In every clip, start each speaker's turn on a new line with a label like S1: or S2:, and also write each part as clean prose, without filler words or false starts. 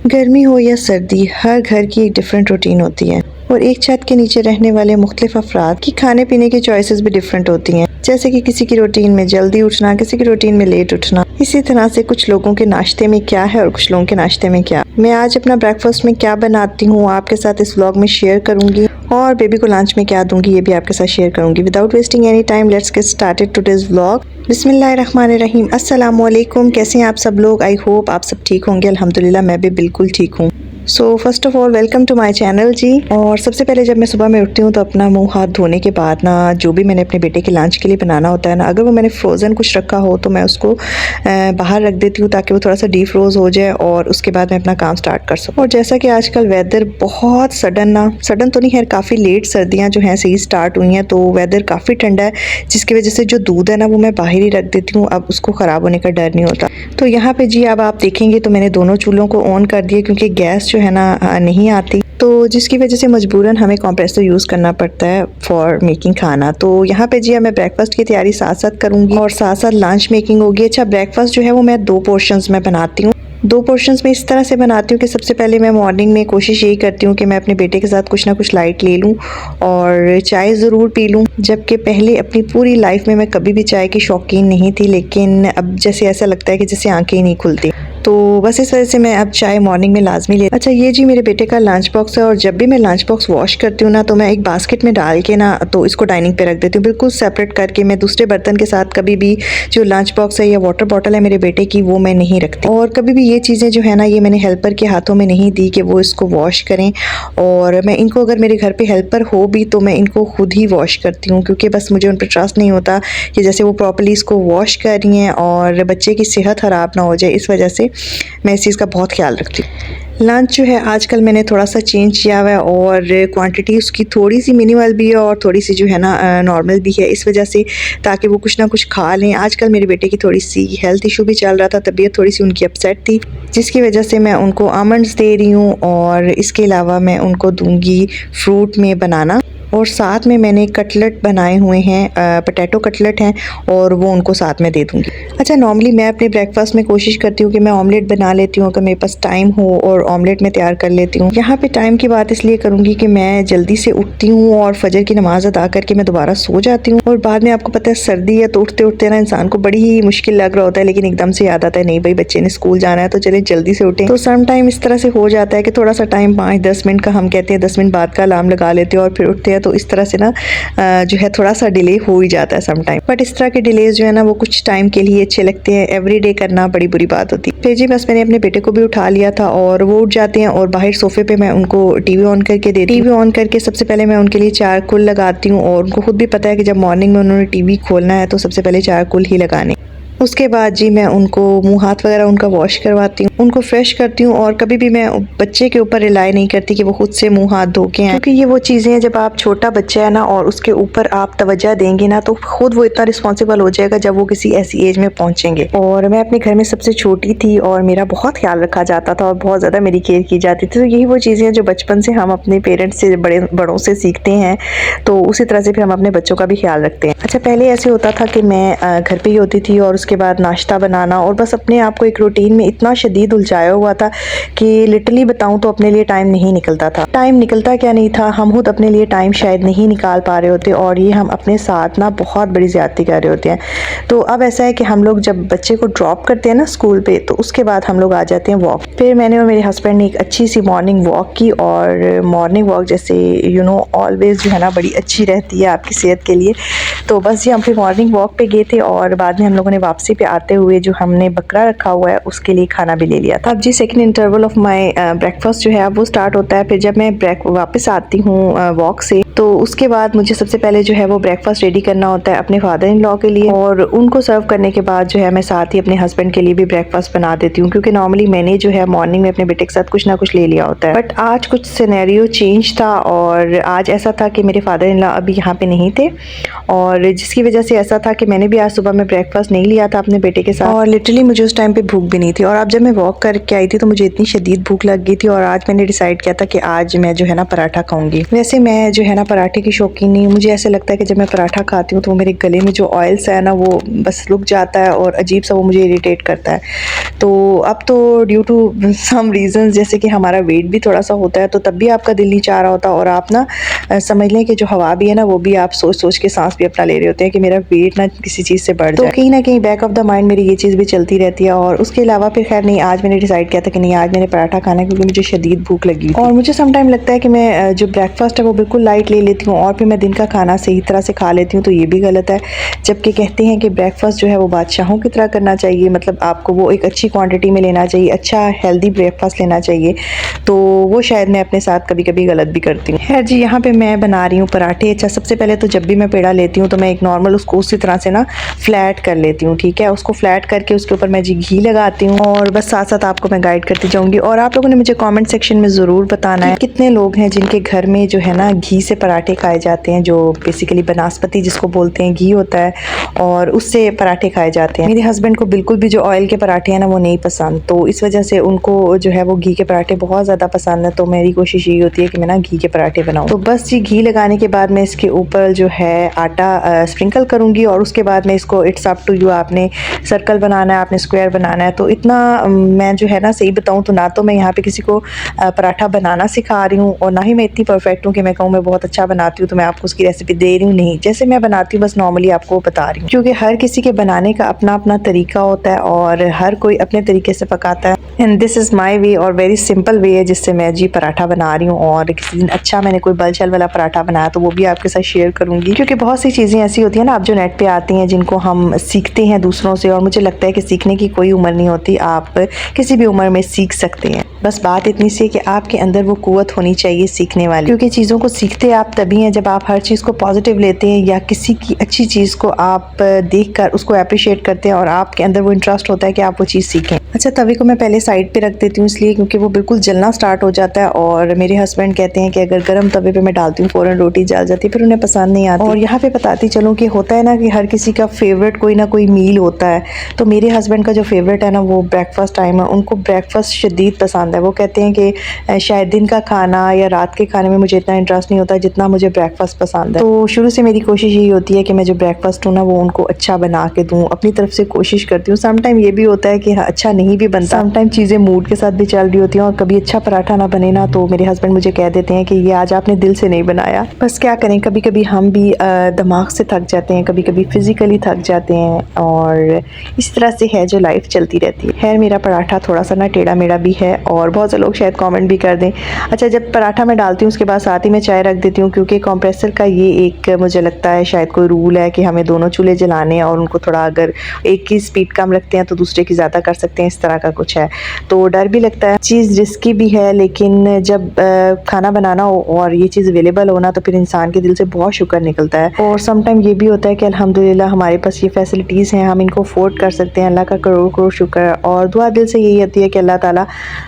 S1: गर्मी हो या सर्दी, हर घर की एक डिफरेंट रूटीन होती है और एक छत के नीचे रहने वाले मुख्तलिफ अफराद की खाने पीने की चॉइसेस भी डिफरेंट होती हैं। जैसे कि किसी की रूटीन में जल्दी उठना, किसी की रूटीन में लेट उठना। इसी तरह से कुछ लोगों के नाश्ते में क्या है और कुछ लोगों के नाश्ते में क्या। मैं आज अपना ब्रेकफास्ट में क्या बनाती हूँ आपके साथ इस व्लॉग में शेयर करूँगी और बेबी को लंच में क्या दूंगी ये भी आपके साथ शेयर करूँगी। Without wasting any time let's get started today's vlog. बिस्मिल्लाहिर्रहमानिर्रहीम। अस्सलाम वालेकुम। कैसे हैं आप सब लोग? आई होप आप सब ठीक होंगे। अल्हम्दुलिल्लाह मैं भी बिल्कुल ठीक हूँ। So first of all welcome to my channel जी। और सबसे पहले जब मैं सुबह में उठती हूँ तो अपना मुंह हाथ धोने के बाद ना जो भी मैंने अपने बेटे के लंच के लिए बनाना होता है ना, अगर वो मैंने फ्रोज़न कुछ रखा हो तो मैं उसको बाहर रख देती हूँ ताकि वो थोड़ा सा डीप फ्रोज हो जाए और उसके बाद मैं अपना काम स्टार्ट कर सकूँ। और जैसा कि आजकल वेदर बहुत सडन तो नहीं है, काफ़ी लेट सर्दियाँ जो हैं सही स्टार्ट हुई हैं तो वेदर काफ़ी ठंडा है, जिसकी वजह से जो दूध है ना वो मैं बाहर ही रख देती हूँ। अब उसको ख़राब होने का डर नहीं होता। तो यहाँ पे जी अब आप देखेंगे तो मैंने दोनों चूल्हों को ऑन कर दिया क्योंकि गैस जो है ना नहीं आती, तो जिसकी वजह से मजबूरन हमें कंप्रेसर यूज़ करना पड़ता है फॉर मेकिंग खाना। तो यहाँ पे जी मैं ब्रेकफास्ट की तैयारी साथ साथ करूँगी और साथ साथ लंच मेकिंग होगी। अच्छा, ब्रेकफास्ट जो है वो मैं 2 पोर्शंस में बनाती हूँ। 2 पोर्शंस में इस तरह से बनाती हूँ कि सबसे पहले मैं मॉर्निंग में कोशिश यही करती हूँ कि मैं अपने बेटे के साथ कुछ ना कुछ लाइट ले लूँ और चाय ज़रूर पी लूँ। जबकि पहले अपनी पूरी लाइफ में मैं कभी भी चाय की शौकीन नहीं थी, लेकिन अब जैसे ऐसा लगता है कि जैसे आंखें ही नहीं खुलती, तो बस इस वजह से मैं अब चाय मॉर्निंग में लाजमी ले। अच्छा, ये जी मेरे बेटे का लंच बॉक्स है और जब भी मैं लंच बॉक्स वॉश करती हूँ ना तो मैं एक बास्केट में डाल के ना तो इसको डाइनिंग पे रख देती हूँ बिल्कुल सेपरेट करके। मैं दूसरे बर्तन के साथ कभी भी जो लंच बॉक्स है या वाटर बॉटल है मेरे बेटे की वो मैं नहीं रखती। और कभी भी ये चीज़ें जो है ना ये मैंने हेल्पर के हाथों में नहीं दी कि वो इसको वॉश करें। और मैं इनको अगर मेरे घर पे हेल्पर हो भी तो मैं इनको खुद ही वॉश करती हूँ क्योंकि बस मुझे उन पर ट्रस्ट नहीं होता कि जैसे वो प्रॉपर्ली इसको वॉश कर रही हैं और बच्चे की सेहत ख़राब ना हो जाए। इस वजह से मैं इस चीज़ का बहुत ख्याल रखती हूँ। लंच जो है आजकल मैंने थोड़ा सा चेंज किया हुआ है और क्वांटिटी उसकी थोड़ी सी मिनिमल भी है और थोड़ी सी जो है ना नॉर्मल भी है, इस वजह से ताकि वो कुछ ना कुछ खा लें। आजकल मेरे बेटे की थोड़ी सी हेल्थ इशू भी चल रहा था, तबीयत थोड़ी सी उनकी अपसेट थी, जिसकी वजह से मैं उनको आमंड्स दे रही हूँ और इसके अलावा मैं उनको दूंगी फ्रूट में बनाना। और साथ में मैंने कटलेट बनाए हुए हैं, पोटैटो कटलेट हैं और वो उनको साथ में दे दूँगी। अच्छा, नॉर्मली मैं अपने ब्रेकफास्ट में कोशिश करती हूँ कि मैं ऑमलेट बना लेती हूँ अगर मेरे पास टाइम हो और ऑमलेट में तैयार कर लेती हूँ। यहाँ पे टाइम की बात इसलिए करूँगी कि मैं जल्दी से उठती हूँ और फजर की नमाज अदा करके मैं दोबारा सो जाती हूँ और बाद में आपको पता है सर्दी है तो उठते उठते ना इंसान को बड़ी ही मुश्किल लग रहा होता है, लेकिन एकदम से याद आता है नहीं भाई बच्चे ने स्कूल जाना है तो चले जल्दी से उठें। तो सम टाइम इस तरह से हो जाता है कि थोड़ा सा टाइम 5-10 मिनट का हम कहते हैं 10 मिनट बाद का अलार्म लगा लेते हैं और फिर उठते हैं, तो इस तरह से ना जो है थोड़ा सा डिले हो ही जाता है सम टाइम। बट इस तरह के डिलेज जो है ना वो कुछ टाइम के लिए अच्छे लगते हैं, एवरीडे करना बड़ी बुरी बात होती है। फिर जी बस मैंने अपने बेटे को भी उठा लिया था और वो उठ जाते हैं और बाहर सोफे पे मैं उनको टीवी ऑन करके देती हूँ। टीवी ऑन करके सबसे पहले मैं उनके लिए चारकोल लगाती हूँ और उनको खुद भी पता है कि जब मॉर्निंग में उन्होंने टीवी खोलना है तो सबसे पहले चारकोल ही लगाने। उसके बाद जी मैं उनको मुंह हाथ वगैरह उनका वॉश करवाती हूँ, उनको फ्रेश करती हूँ और कभी भी मैं बच्चे के ऊपर रिलाई नहीं करती कि वो खुद से मुंह हाथ धो के आए, क्योंकि ये वो चीज़ें हैं जब आप छोटा बच्चा है ना और उसके ऊपर आप तवज्जो देंगे ना तो खुद वो इतना रिस्पॉन्सिबल हो जाएगा जब वो किसी ऐसी एज में पहुँचेंगे। और मैं अपने घर में सबसे छोटी थी और मेरा बहुत ख्याल रखा जाता था और बहुत ज़्यादा मेरी केयर की जाती थी। तो यही वो चीज़ें हैं जो बचपन से हम अपने पेरेंट्स से बड़ों से सीखते हैं, तो उसी तरह से फिर हम अपने बच्चों का भी ख्याल रखते हैं। अच्छा, पहले ऐसे होता था कि मैं घर पर ही होती थी और उसके बाद नाश्ता बनाना और बस अपने आप को एक रूटीन में इतना शदीद उलझाया हुआ था कि लिटरली बताऊं तो अपने लिए टाइम नहीं निकलता था। टाइम निकलता क्या नहीं था, हम खुद अपने लिए टाइम शायद नहीं निकाल पा रहे होते और ये हम अपने साथ ना बहुत बड़ी ज़्यादती कर रहे होते हैं। तो अब ऐसा है कि हम लोग जब बच्चे को ड्रॉप करते हैं ना स्कूल पे तो उसके बाद हम लोग आ जाते हैं वॉक। फिर मैंने और मेरे हस्बैंड ने एक अच्छी सी मॉर्निंग वॉक की और मॉर्निंग वॉक जैसे ऑलवेज जो है ना बड़ी अच्छी रहती है आपकी सेहत के लिए। तो बस जी हम फिर मॉर्निंग वॉक पे गए थे और बाद में हम लोगों ने वापसी पे आते हुए जो हमने बकरा रखा हुआ है उसके लिए खाना भी ले लिया था। अब जी second interval of my breakfast जो है अब वो स्टार्ट होता है। फिर जब मैं वापस आती हूँ वॉक से तो उसके बाद मुझे सबसे पहले जो है वो ब्रेकफास्ट रेडी करना होता है अपने फादर इन लॉ के लिए और उनको सर्व करने के बाद जो है मैं साथ ही अपने हस्बैंड के लिए भी ब्रेकफास्ट बना देती हूँ, क्योंकि नॉर्मली मैंने जो है मॉर्निंग में अपने बेटे के साथ कुछ ना कुछ ले लिया होता है। बट आज कुछ सिनेरियो चेंज था और आज ऐसा था कि मेरे फादर इन लॉ अभी यहाँ पे नहीं थे और जिसकी वजह से ऐसा था कि मैंने भी आज सुबह में ब्रेकफास्ट नहीं लिया था अपने बेटे के साथ और लिटरली मुझे उस टाइम पे भूख भी नहीं थी। और अब जब मैं वॉक करके आई थी तो मुझे इतनी शदीद भूख लग गई थी और आज मैंने डिसाइड किया था कि आज मैं जो है ना पराठा खाऊंगी। वैसे मैं जो है ना पराठे की शौकीन नहीं हूँ, मुझे ऐसे लगता है कि जब मैं पराठा खाती हूँ तो मेरे गले में जो ऑयल सा है ना वो बस रुक जाता है और अजीब सा वो मुझे इरिटेट करता है। तो अब तो ड्यू टू सम रीज़न्स जैसे कि हमारा वेट भी थोड़ा सा होता है तो तब भी आपका दिल नहीं चाह रहा होता और आप ना समझ लें कि जो हवा भी है ना वो भी आप सोच सोच के सांस भी अपना ले रहे होते हैं कि मेरा वेट ना किसी चीज़ से बढ़ जाए। तो कहीं ना कहीं बैक ऑफ द माइंड मेरी ये चीज़ भी चलती रहती है। और उसके अलावा फिर खैर नहीं, आज मैंने डिसाइड किया था कि नहीं आज मैंने पराठा खाना है क्योंकि मुझे शदीद भूख लगी और मुझे सम टाइम लगता है कि मैं जो ब्रेकफास्ट है वो बिल्कुल लाइट ले लेती हूँ और फिर मैं दिन का खाना सही तरह से खा लेती हूँ, तो ये भी गलत है। जबकि कहते हैं कि ब्रेकफास्ट जो है वो बादशाहों की तरह करना चाहिए, मतलब आपको वो एक अच्छी क्वांटिटी में लेना चाहिए, अच्छा हेल्दी ब्रेकफास्ट लेना चाहिए। तो वो शायद मैं अपने साथ कभी कभी गलत भी करती हूँ। खैर जी, यहाँ पे मैं बना रही हूँ पराठे। अच्छा, सबसे पहले तो जब भी मैं पेड़ा लेती हूँ तो मैं एक नॉर्मल उसको उसी तरह से ना फ्लैट कर लेती हूँ, ठीक है। उसको फ्लैट करके उसके ऊपर मैं जी घी लगाती हूँ और बस साथ साथ आपको मैं गाइड करती जाऊँगी। और आप लोगों ने मुझे कमेंट सेक्शन में ज़रूर बताना है कितने लोग हैं जिनके घर में जो है ना घी से पराठे खाए जाते हैं, जो बेसिकली बनास्पति जिसको बोलते हैं घी होता है और उससे पराठे खाए जाते हैं। मेरे हस्बैंड को बिल्कुल भी जो ऑयल के पराठे हैं ना वो नहीं पसंद, तो इस वजह से उनको जो है वो घी के पराठे बहुत ज़्यादा पसंद है। तो मेरी कोशिश यही होती है कि मैं ना घी के पराठे बनाऊँ। तो बस जी घी लगाने के बाद मैं इसके ऊपर जो है आटा स्प्रिंकल करूँगी और उसके बाद मैं इसको इट्स अप टू यू, आपने सर्कल बनाना है, आपने स्क्वायर बनाना है। तो इतना मैं जो है ना सही बताऊँ तो ना तो मैं यहाँ पे किसी को पराठा बनाना सिखा रही हूँ और ना ही मैं इतनी परफेक्ट हूँ कि मैं कहूँ मैं बहुत अच्छा बनाती हूँ तो मैं आपको उसकी रेसिपी दे रही हूँ। नहीं, जैसे मैं बनाती हूँ बस नॉर्मली आपको बता रही हूँ, क्योंकि हर किसी के बनाने का अपना अपना तरीका होता है और हर कोई अपने तरीके से पकाता है। एंड दिस इज़ माई वे और वेरी सिंपल वे है जिससे मैं जी पराठा बना रही हूँ। और किसी दिन अच्छा मैंने कोई बल शल वाला पराठा बनाया तो वो भी आपके साथ शेयर करूँगी, क्योंकि बहुत सी चीज़ें ऐसी होती हैं ना आप जो नेट पे आती हैं जिनको हम सीखते हैं दूसरों से, और मुझे लगता है कि सीखने की कोई उम्र नहीं होती, आप किसी भी उम्र में सीख सकते हैं। बस बात इतनी सी है कि आपके अंदर वो कुव्वत होनी चाहिए सीखने वाली, क्योंकि चीज़ों को सीखते आप तभी हैं जब आप हर चीज़ को पॉजिटिव लेते हैं या किसी की अच्छी चीज़ को आप देखकर उसको अप्रिशिएट करते हैं और आपके अंदर वो इंटरेस्ट होता है कि आप वो चीज़ सीखें। अच्छा, तवे को मैं पहले साइड पे रख देती हूँ इसलिए क्योंकि वो बिल्कुल जलना स्टार्ट हो जाता है और मेरे हस्बैंड कहते हैं कि अगर गर्म तवे पे मैं डालती हूँ फ़ौरन रोटी जल जाती है, फिर उन्हें पसंद नहीं आती। और यहाँ पे बताती चलूँ कि होता है ना कि हर किसी का फेवरेट कोई ना कोई मील होता है। तो मेरे हस्बैंड का जो फेवरेट है ना वो ब्रेकफास्ट टाइम है, उनको ब्रेकफास्ट शदीद पसंद है। वो कहते हैं कि शायद दिन का खाना या रात के खाने में मुझे इतना इंटरेस्ट नहीं होता जितना मुझे ब्रेकफास्ट पसंद है। तो शुरू से मेरी कोशिश यही होती है कि मैं जो ब्रेकफास्ट हूँ ना वो उनको अच्छा बना के दूँ, अपनी तरफ से कोशिश करती हूँ। समटाइम ये भी होता है कि अच्छा नहीं भी बनता, समटाइम चीज़ें मूड के साथ भी चल रही होती हैं और कभी अच्छा पराठा ना बने ना तो मेरे हस्बैंड मुझे कह देते हैं कि ये आज आपने दिल से नहीं बनाया। बस क्या करें, कभी कभी हम भी दिमाग से थक जाते हैं, कभी कभी फिज़िकली थक जाते हैं और इस तरह से है जो लाइफ चलती रहती है। खैर, मेरा पराठा थोड़ा सा ना टेढ़ा मेढ़ा भी है और बहुत से लोग शायद कमेंट भी कर दें। अच्छा, जब पराठा मैं डालती हूँ उसके बाद साथ ही मैं चाय रख देती हूँ, क्योंकि कंप्रेसर का ये एक मुझे लगता है शायद कोई रूल है कि हमें दोनों चूल्हे जलाने हैं और उनको थोड़ा अगर एक की स्पीड कम रखते हैं तो दूसरे की ज़्यादा कर सकते हैं, इस तरह का कुछ है। तो डर भी लगता है, चीज़ रिस्की भी है, लेकिन जब खाना बनाना हो और ये चीज़ अवेलेबल होना तो फिर इंसान के दिल से बहुत शुक्र निकलता है। और समटाइम ये भी होता है कि अल्हम्दुलिल्लाह हमारे पास ये फैसिलिटीज़ हैं, हम इनको अफोर्ड कर सकते हैं। अल्लाह का करोड़ करोड़ शुक्र। और दुआ दिल से यही होती है कि अल्लाह ताला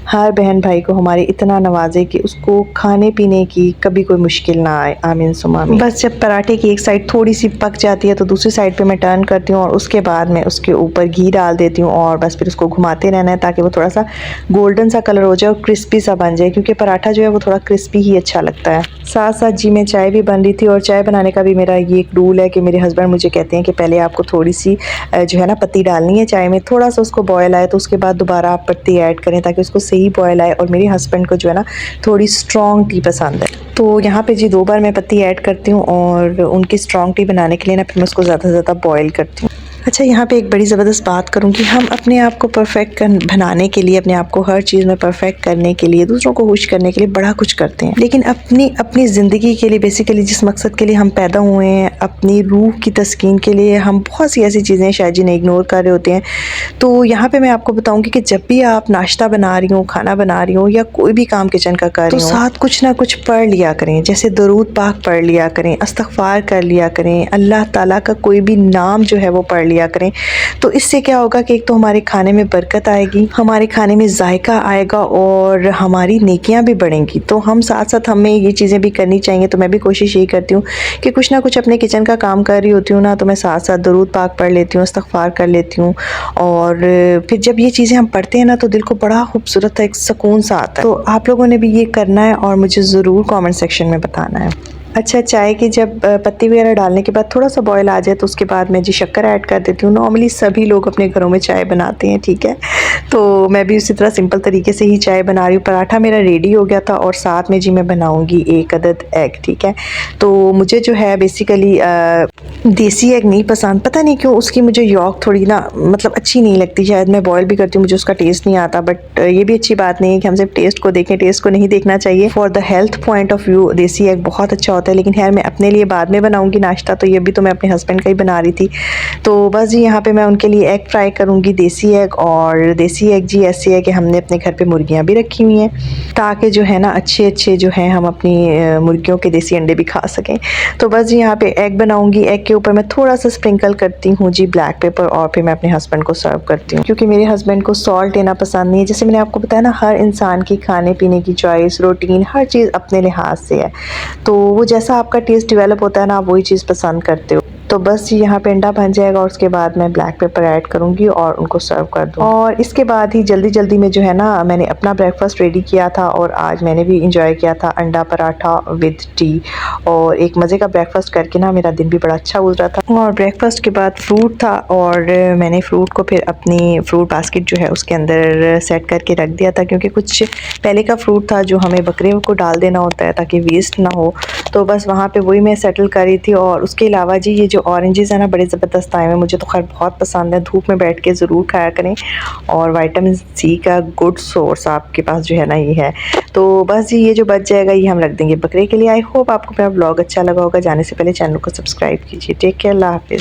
S1: हर बहन भाई को हमारे इतना नवाजे कि उसको खाने पीने की कभी कोई मुश्किल ना आए, आमीन सुमा आमीन। बस जब पराठे की एक साइड थोड़ी सी पक जाती है तो दूसरी साइड पे मैं टर्न करती हूँ और उसके बाद मैं उसके ऊपर घी डाल देती हूँ और बस फिर उसको घुमाते रहना है ताकि वो थोड़ा सा गोल्डन सा कलर हो जाए और क्रिस्पी सा बन जाए, क्योंकि पराठा जो है वो थोड़ा क्रिस्पी ही अच्छा लगता है। साथ साथ जी मैं चाय भी बन रही थी और चाय बनाने का भी मेरा ये एक रूल है कि मेरे हस्बैंड मुझे कहते हैं कि पहले आपको थोड़ी सी जो है ना पत्ती डालनी है चाय में, थोड़ा सा उसको बॉयल आए तो उसके बाद दोबारा आप पत्ती ऐड करें ताकि उसको सही बॉयल आए। और मेरे हस्बैंड को जो है ना थोड़ी स्ट्रॉन्ग टी पसंद है, तो यहाँ पे जी 2 बार मैं पत्ती ऐड करती हूँ और उनकी स्ट्रॉन्ग टी बनाने के लिए ना फिर मैं उसको ज़्यादा से ज़्यादा बॉयल करती हूँ। अच्छा, यहाँ पे एक बड़ी ज़बरदस्त बात करूँ कि हम अपने आप को परफेक्ट बनाने के लिए, अपने आप को हर चीज़ में परफेक्ट करने के लिए, दूसरों को खुश करने के लिए बड़ा कुछ करते हैं, लेकिन अपनी ज़िंदगी के लिए, बेसिकली जिस मकसद के लिए हम पैदा हुए हैं, अपनी रूह की तस्कीन के लिए हम बहुत सी ऐसी चीज़ें शायद जिन्हें इग्नोर कर रहे होते हैं। तो यहाँ पे मैं आपको बताऊँगी कि जब भी आप नाश्ता बना रही हो, खाना बना रही हो या कोई भी काम किचन का कर रही हो, तो साथ कुछ ना कुछ पढ़ लिया करें, जैसे दरूद पाक पढ़ लिया करें, इस्तग़फ़ार कर लिया करें, अल्लाह ताला का कोई भी नाम जो है वो पढ़ लिया करें। तो इससे क्या होगा कि एक तो हमारे खाने में बरकत आएगी, हमारे खाने में जायका आएगा और हमारी नेकियां भी बढ़ेंगी। तो हम साथ साथ हमें ये चीज़ें भी करनी चाहिए। तो मैं भी कोशिश यही करती हूँ कि कुछ ना कुछ अपने किचन का काम कर रही होती हूँ ना, तो मैं साथ साथ दरूद पाक पढ़ लेती हूँ, इस्तग़फ़ार कर लेती हूँ। और फिर जब ये चीज़ें हम पढ़ते हैं ना तो दिल को बड़ा खूबसूरत एक सुकून सा आता है। तो आप लोगों ने भी ये करना है और मुझे ज़रूर कमेंट सेक्शन में बताना है। अच्छा, चाय की जब पत्ती वगैरह डालने के बाद थोड़ा सा बॉयल आ जाए तो उसके बाद मैं जी शक्कर ऐड कर देती हूँ। नॉर्मली सभी लोग अपने घरों में चाय बनाते हैं, ठीक है। तो मैं भी उसी तरह सिंपल तरीके से ही चाय बना रही हूँ। पराठा मेरा रेडी हो गया था और साथ में जी मैं बनाऊँगी 1 अदद एग, ठीक है। तो मुझे जो है बेसिकली देसी एग नहीं पसंद, पता नहीं क्यों उसकी मुझे यॉक थोड़ी ना मतलब अच्छी नहीं लगती। शायद मैं बॉयल भी करती हूँ, मुझे उसका टेस्ट नहीं आता। बट ये भी अच्छी बात नहीं है कि हम सिर्फ टेस्ट को देखें, टेस्ट को नहीं देखना चाहिए। For the health point of view देसी एग बहुत अच्छा होता है। लेकिन खैर मैं अपने लिए बाद में बनाऊंगी नाश्ता, तो ये भी तो मैं अपने हस्बैंड का ही बना रही थी। तो बस जी यहाँ पे मैं उनके लिए एग फ्राई करूँगी, देसी एग। और देसी एग जी ऐसी है कि हमने अपने घर पे मुर्गियाँ भी रखी हुई हैं, ताकि जो है ना अच्छे अच्छे जो हैं हम अपनी मुर्गियों के देसी अंडे भी खा सकें। तो बस जी यहाँ पे एग बनाऊँगी। एग के ऊपर मैं थोड़ा सा स्प्रिंकल करती हूँ जी ब्लैक पेपर, और फिर मैं अपने हस्बैंड को सर्व करती हूँ, क्योंकि मेरे हस्बैंड को सॉल्ट लेना पसंद नहीं है। जैसे मैंने आपको बताया ना, हर इंसान की खाने पीने की चॉइस, रूटीन, हर चीज़ अपने लिहाज से है। तो वो जैसा आपका टेस्ट डेवलप होता है ना, आप वही चीज़ पसंद करते हो। तो बस यहाँ पे अंडा बन जाएगा और उसके बाद मैं ब्लैक पेपर ऐड करूँगी और उनको सर्व कर दूँ। और इसके बाद ही जल्दी जल्दी में जो है ना मैंने अपना ब्रेकफास्ट रेडी किया था, और आज मैंने भी इंजॉय किया था अंडा पराठा विद टी। और एक मज़े का ब्रेकफास्ट करके ना मेरा दिन भी बड़ा अच्छा गुजरा था। और ब्रेकफास्ट के बाद फ्रूट था, और मैंने फ्रूट को फिर अपनी फ्रूट बास्केट जो है उसके अंदर सेट करके रख दिया था, क्योंकि कुछ पहले का फ्रूट था जो हमें बकरे को डाल देना होता है ताकि वेस्ट ना हो। तो बस वहाँ पे वही मैं सेटल कर रही थी। और उसके अलावा जी ये जो ऑरेंजेस है ना बड़े ज़बरदस्त आए हैं, मुझे तो खैर बहुत पसंद है। धूप में बैठ के ज़रूर खाया करें, और विटामिन सी का गुड सोर्स आपके पास जो है ना ये है। तो बस जी ये जो बच जाएगा ये हम रख देंगे बकरे के लिए। आई होप आपको मेरा व्लॉग अच्छा लगा होगा। जाने से पहले चैनल को सब्सक्राइब कीजिए। टेक केयर, अल्लाह हाफिज़।